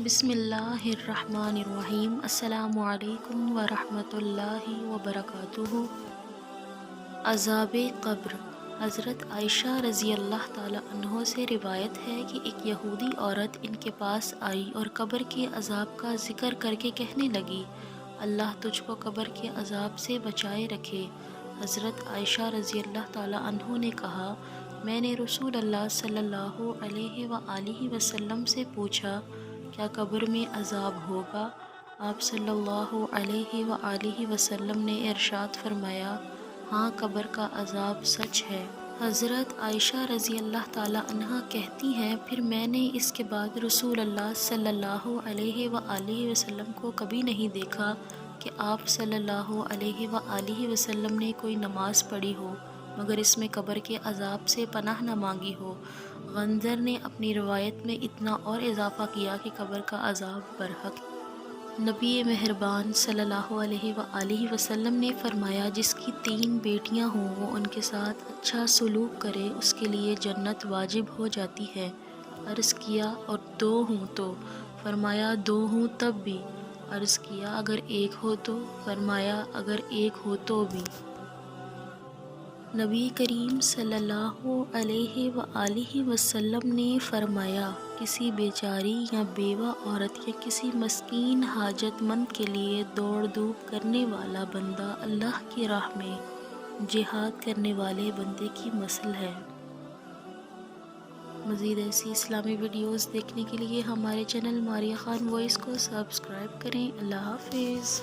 بسم اللہ الرحمن الرحیم۔ السلام علیکم ورحمۃ اللہ وبرکاتہ۔ عذاب قبر۔ حضرت عائشہ رضی اللہ تعالی عنہ سے روایت ہے کہ ایک یہودی عورت ان کے پاس آئی اور قبر کے عذاب کا ذکر کر کے کہنے لگی، اللہ تجھ کو قبر کے عذاب سے بچائے رکھے۔ حضرت عائشہ رضی اللہ تعالی عنہ نے کہا، میں نے رسول اللہ صلی اللہ علیہ وآلہ وسلم سے پوچھا، کیا قبر میں عذاب ہوگا؟ آپ صلی اللہ علیہ وآلہ وسلم نے ارشاد فرمایا، ہاں قبر کا عذاب سچ ہے۔ حضرت عائشہ رضی اللہ تعالی عنہ کہتی ہیں، پھر میں نے اس کے بعد رسول اللہ صلی اللہ علیہ وآلہ وسلم کو کبھی نہیں دیکھا کہ آپ صلی اللہ علیہ وآلہ وسلم نے کوئی نماز پڑھی ہو مگر اس میں قبر کے عذاب سے پناہ نہ مانگی ہو۔ غندر نے اپنی روایت میں اتنا اور اضافہ کیا کہ قبر کا عذاب برحق ہے۔ نبی مہربان صلی اللہ علیہ وآلہ وسلم نے فرمایا، جس کی 3 بیٹیاں ہوں وہ ان کے ساتھ اچھا سلوک کرے، اس کے لیے جنت واجب ہو جاتی ہے۔ عرض کیا، اور 2 ہوں تو؟ فرمایا 2 ہوں تب بھی۔ عرض کیا، اگر 1 ہو تو؟ فرمایا اگر 1 ہو تو بھی۔ نبی کریم صلی اللہ علیہ وآلہ وسلم نے فرمایا، کسی بیچاری یا بیوہ عورت یا کسی مسکین حاجت مند کے لیے دوڑ دھوپ کرنے والا بندہ اللہ کی راہ میں جہاد کرنے والے بندے کی مثل ہے۔ مزید ایسی اسلامی ویڈیوز دیکھنے کے لیے ہمارے چینل ماریہ خان وائس کو سبسکرائب کریں۔ اللہ حافظ۔